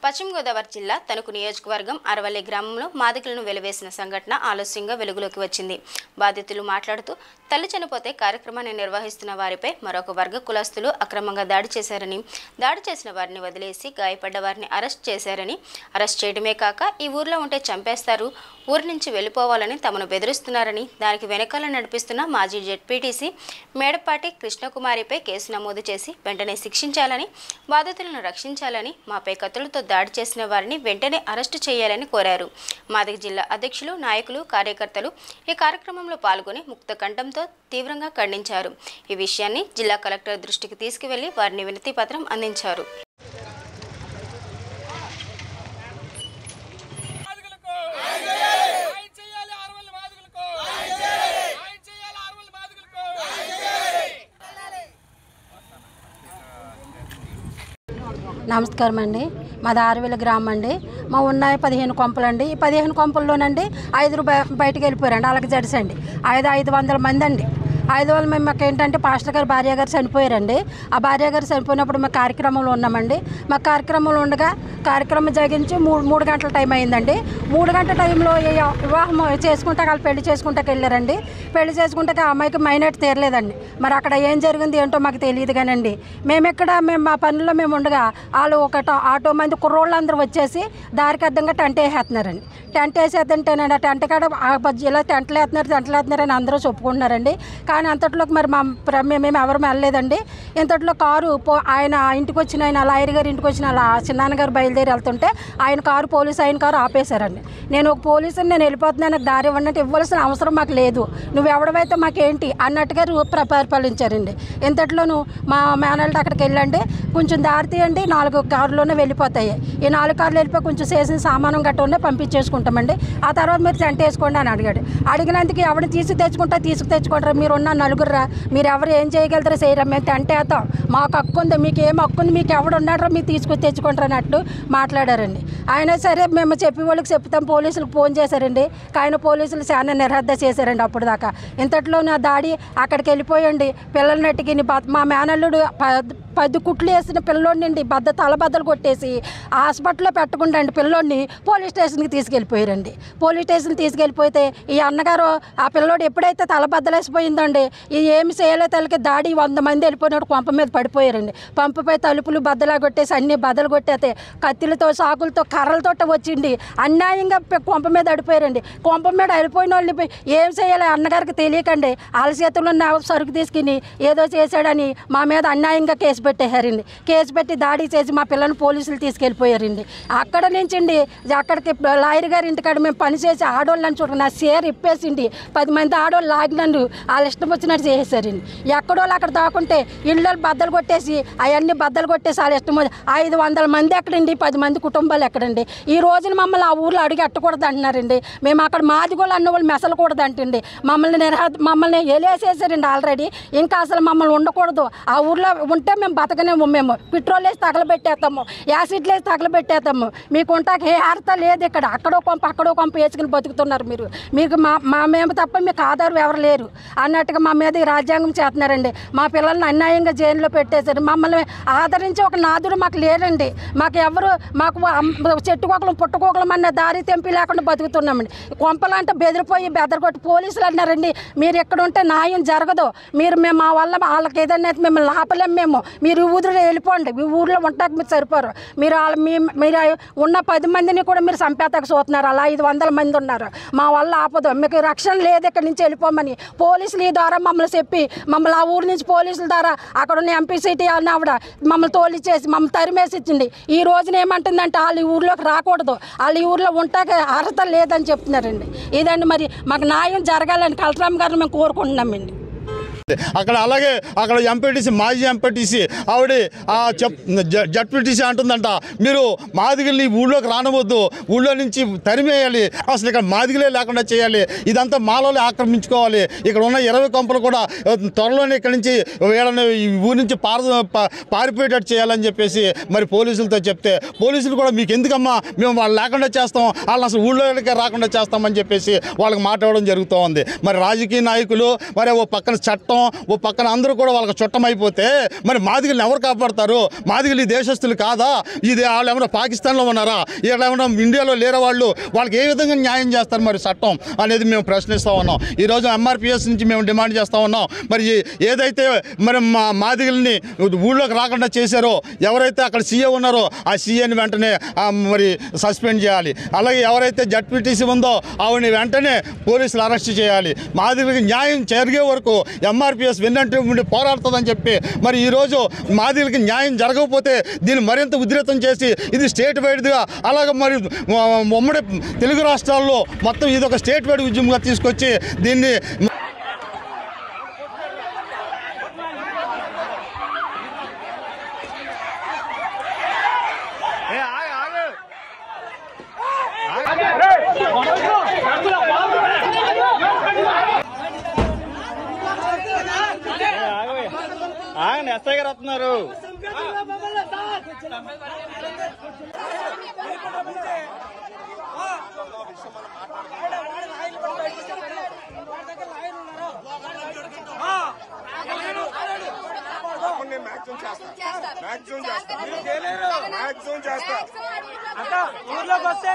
పశ్చిమ గోదావరి జిల్లా తణుకు నియోజకవర్గం అరవల్లి గ్రామంలో మాదికలను వెలివేసిన సంఘటన ఆలస్యంగా వెలుగులోకి వచ్చింది. బాధితులు మాట్లాడుతూ తల్లి చనిపోతే కార్యక్రమాన్ని నిర్వహిస్తున్న వారిపై మరొక వర్గ కులస్తులు అక్రమంగా దాడి చేశారని, దాడి చేసిన వారిని వదిలేసి గాయపడ్డ వారిని అరెస్ట్ చేశారని, అరెస్ట్ చేయడమే కాక ఈ ఊర్లో ఉంటే చంపేస్తారు, ఊరి నుంచి వెళ్ళిపోవాలని తమను బెదిరిస్తున్నారని, దానికి వెనకాల నడిపిస్తున్న మాజీ జెడ్పీటీసీ మేడపాటి కృష్ణకుమారిపై కేసు నమోదు చేసి వెంటనే శిక్షించాలని, బాధితులను రక్షించాలని, మాపై కత్తులతో దాడి చేసిన వారిని వెంటనే అరెస్టు చేయాలని కోరారు. మాదిగ జిల్లా అధ్యక్షులు, నాయకులు, కార్యకర్తలు ఈ కార్యక్రమంలో పాల్గొని ముక్త కంఠంతో తీవ్రంగా ఖండించారు. ఈ విషయాన్ని జిల్లా కలెక్టర్ దృష్టికి తీసుకువెళ్లి వారిని వినతి పత్రం అందించారు. నమస్కారం అండి. మాది ఆరువేల గ్రామం అండి. మా ఉన్నాయి 15 కొంపలు అండి. ఈ 15 కొంపల్లోనండి 5 బయటకు వెళ్ళిపోయారండి. అలాగే జడిసండి 500 మంది అండి. 500 మంది మాకు ఏంటంటే పాస్టర్ గారు భార్య గారు చనిపోయారండి. ఆ భార్య గారు చనిపోయినప్పుడు మేము కార్యక్రమంలో ఉన్నామండి. మా కార్యక్రమంలో ఉండగా కార్యక్రమం జరిగించి 3 గంటల టైం అయిందండి. 3 గంటల టైంలో వివాహం చేసుకుంటే వాళ్ళు పెళ్లి చేసుకుంటాకి వెళ్ళారండి. పెళ్లి చేసుకుంటే ఆ అమ్మాయికి మైనట్ తీరలేదండి. మరి అక్కడ ఏం జరిగింది ఏంటో మాకు తెలియదు కానండి. మేము మా పనుల్లో మేము ఉండగా వాళ్ళు ఒక ఆటో మంది కుర్రోళ్ళందరూ వచ్చేసి దారికి అర్థంగా టెంట్ వేసేస్తున్నారండి. టెంట్ వేసేద్దంటేనండి ఆ టెంట్ కాడ ఇలా టెంట్లు వేస్తున్నారని అందరూ చెప్పుకుంటున్నారండి. కానీ అంతట్లోకి మరి మేము ఎవరు వెళ్ళలేదండి. ఇంతట్లో కారు ఆయన ఇంటికి వచ్చిన ఆయన లాయర్ గారు ఇంటికి వచ్చిన చిన్నాన్న గారు బయలుదేరి వెళ్తుంటే ఆయన కారు ఆయన కారు ఆపేశారండి. నేను ఒక పోలీసుని నేను వెళ్ళిపోతున్నాను, నాకు దారి ఇవ్వండి, ఇవ్వాల్సిన అవసరం మాకు లేదు, నువ్వు ఎవడవైతే మాకేంటి అన్నట్టుగా పరిపాలించారండి. ఇంతట్లోనూ మా మేనల్డ్ అక్కడికి వెళ్ళండి, కొంచెం దారి తీయండి, 4 కార్లోనే వెళ్ళిపోతాయి. ఈ 4 కార్లు వెళ్ళిపోయి కొంచెం చేసిన సామానం గట్ట ఉండే పంపించేసుకుంటామండి. ఆ తర్వాత మీరు టెంట్ వేసుకోండి అని అడిగినందుకు ఎవరిని తెచ్చుకుంటారు, మీరు ఉన్న నలుగురురా, మీరు ఎవరు ఏం చేయగలుగుతారో చేయరా, మేము టెంట్ వేస్తాం, మాకు హక్కు ఉంది, మీకు ఏం హక్కు ఉంది, మీకు ఎవడు ఉన్నారో మీరు తెచ్చుకుంటారు అన్నట్టు మాట్లాడారండి. అయినా సరే మేము చెప్పి వాళ్ళకి చెప్తాం, పోలీసులకు ఫోన్ చేశారండి. కానీ పోలీసులు చాలా నిర్హద్ద చేశారండి. అప్పుడు దాకా ఇంతట్లో నా దాడి అక్కడికి వెళ్ళిపోయండి. పిల్లల్ని నెట్టుకి మా మేనల్లుడు 10 కుట్లు వేసిన పిల్లోడిని తలబద్దలు కొట్టేసి హాస్పిటల్లో పెట్టకుండా అండి పిల్లోడిని పోలీస్ స్టేషన్కి తీసుకెళ్ళిపోయారండి. పోలీస్ స్టేషన్ తీసుకెళ్ళిపోతే ఈ అన్నగారు ఆ పిల్లోడు ఎప్పుడైతే తలబద్దలేసిపోయిందండి, ఇది ఏమి చేయలే తలకి దాడి 100 మంది వెళ్ళిపోయినట్టు కొంప మీద పడిపోయారండి. పంపపై తలుపులు బద్దలా కొట్టేసి అన్ని బద్దలు కొట్టేస్తే కత్తిలతో సాకులతో కర్రలతో వచ్చిండి అన్యాయంగా కొంప మీద అడిపోయారండి. కొంప మీద అడిపోయిన వాళ్ళని ఏం చేయాలి అన్నగారికి తెలియకండి వాళ్ళ చేతుల్లో ఉన్న సరుకు తీసుకుని ఏదో చేశాడని మా మీద అన్యాయంగా కేసు పెట్టేశారండి. కేసు పెట్టి దాడి చేసి మా పిల్లల్ని పోలీసులు తీసుకెళ్ళిపోయారండి. అక్కడ నుంచి అక్కడికి లాయర్ గారి ఇంటికాడ మేము పనిచేసి ఆడవాళ్ళని చూడండి నా షేర్ ఇప్పేసిండి 10 మంది ఆడవాళ్ళు లాగినందు వాళ్ళ ఇష్టం వచ్చినట్టు చేసేసారండి. ఎక్కడోళ్ళు అక్కడ దాకుంటే ఇళ్ళు బద్దలు కొట్టేసి అవన్నీ బద్దలు కొట్టేసి వాళ్ళ ఇష్టం 500 మంది ఎక్కడండి, 10 మంది కుటుంబాలు ఎక్కడండి. ఈ రోజున మమ్మల్ని ఆ ఊర్లో అడిగి అట్టకూడదు అంటున్నారండి. మేము అక్కడ మాదిగోళ్ళు అన్న వాళ్ళు మెసలకూడదు అంటండి. మమ్మల్ని ఎలేసేసారండి ఆల్రెడీ. ఇంకా అసలు మమ్మల్ని ఉండకూడదు, ఆ ఊర్లో ఉంటే మేము బతకనేమో, మేము పెట్రోల్ వేసి తగలబెట్టేస్తాము, యాసిడ్లు వేసి తగలబెట్టేస్తాము, మీకు ఉంటాక ఏ అర్హత లేదు ఇక్కడ, అక్కడో కొంప వేసుకుని బతుకుతున్నారు మీరు, మీకు మేము తప్ప మీకు ఆధారం ఎవరు లేరు అన్నట్టుగా మా మీద ఈ రాజ్యాంగం చేస్తున్నారండి. మా పిల్లల్ని అన్యాయంగా జైల్లో పెట్టేశారు. మమ్మల్ని ఆదరించి ఒక నాదుడు మాకు లేరండి. మాకు చెట్టుకోకలం పుట్టుకోకలం అన్న దారి తెంపి లేకుండా బతుకుతున్నామండి. కొంపలంటే బెదరగొట్టి పోలీసులు అన్నారండి, మీరు ఎక్కడ ఉంటే న్యాయం జరగదు, మేము మా వల్ల వాళ్ళకి ఏదైనా మిమ్మల్ని ఆపలేము, మీరు ఊరిలో వెళ్ళిపోండి, మీ ఊర్లో ఉంటాక మీరు సరిపోరు, మీరు ఉన్న 10 మందిని కూడా మీరు చంపేతకు చూస్తున్నారు, అలా 500 మంది ఉన్నారు, మా వల్ల ఆపదు, మీకు రక్షణ లేదు, ఇక్కడి నుంచి వెళ్ళిపోమని పోలీసులు ఈ ద్వారా మమ్మల్ని చెప్పి మమ్మల్ని ఆ ఊరి నుంచి పోలీసుల ద్వారా అక్కడ ఉన్న ఎంపీసీటీ అన్న ఆవిడ మమ్మల్ని తోలిచ్చేసి మమ్మల్ని తరిమేసి ఇచ్చింది. ఈ రోజున ఏమంటుందంటే వాళ్ళు ఈ ఊర్లోకి రాకూడదు, వాళ్ళు ఈ ఊర్లో ఉంటాక అర్హత లేదని చెప్తున్నారండి. ఇదండి మరి మాకు న్యాయం జరగాలని కలెక్టర్ గారిని మేము కోరుకుంటున్నామండి. అలాగే అక్కడ ఎంపీటీసీ మాజీ ఎంపీటీసీ ఆవిడ జడ్పీటీసీ అంటుందంట, మీరు మాదిగల్ని ఊళ్ళోకి రానవద్దు, ఊళ్ళో నుంచి తరిమేయాలి, అసలు ఇక్కడ మాదిగలే లేకుండా చేయాలి, ఇదంతా మాలోనే ఆక్రమించుకోవాలి, ఇక్కడ ఉన్న 20 కొంపలు కూడా త్వరలోనే ఇక్కడి నుంచి వీళ్ళని ఊరి నుంచి పారిపోయేటట్టు చేయాలని చెప్పేసి మరి పోలీసులతో చెప్తే పోలీసులు కూడా మీకు ఎందుకమ్మా మేము వాళ్ళు లేకుండా చేస్తాం, వాళ్ళని అసలు ఊళ్ళోకే రాకుండా చేస్తామని చెప్పేసి వాళ్ళకి మాట్లాడడం జరుగుతూ ఉంది. మరి రాజకీయ నాయకులు మరి ఓ పక్కన చట్టం చట్టం, ఓ పక్కన అందరూ కూడా వాళ్ళకి చుట్టమైపోతే మరి మాదిగల్ని ఎవరు కాపాడతారు? మాదిగలు ఈ దేశస్తులు కాదా? ఇది వాళ్ళు ఏమైనా పాకిస్తాన్లో ఉన్నారా? ఇక్కడ ఏమైనా ఇండియాలో లేరా? వాళ్ళకి ఏ విధంగా న్యాయం చేస్తారు మరి చట్టం అనేది మేము ప్రశ్నిస్తూ ఉన్నాం. ఈరోజు ఎంఆర్పిఎస్ నుంచి మేము డిమాండ్ చేస్తూ ఉన్నాం. మరి ఏదైతే మరి మాదిగల్ని ఊళ్ళోకి రాకుండా చేశారో, ఎవరైతే అక్కడ సీఏ ఉన్నారో ఆ సీఏని వెంటనే మరి సస్పెండ్ చేయాలి. అలాగే ఎవరైతే జడ్పీటీసీ ఉందో ఆవిడని వెంటనే పోలీసులు అరెస్ట్ చేయాలి. మాదిగలకి న్యాయం జరిగే వరకు ఎంఆర్పిఎస్ వెన్నంటే ఉండి పోరాడుతుందని చెప్పి మరి ఈరోజు మాదిగలకి న్యాయం జరగకపోతే దీన్ని మరింత ఉధృతం చేసి ఇది స్టేట్ వైడ్గా అలాగే మరి ఉమ్మడి తెలుగు రాష్ట్రాల్లో మొత్తం ఇది ఒక స్టేట్ వైడ్ ఉద్యమంగా తీసుకొచ్చి దీన్ని ఎస్ఐ గారు వస్తున్నారు. ఊర్లోకి వస్తే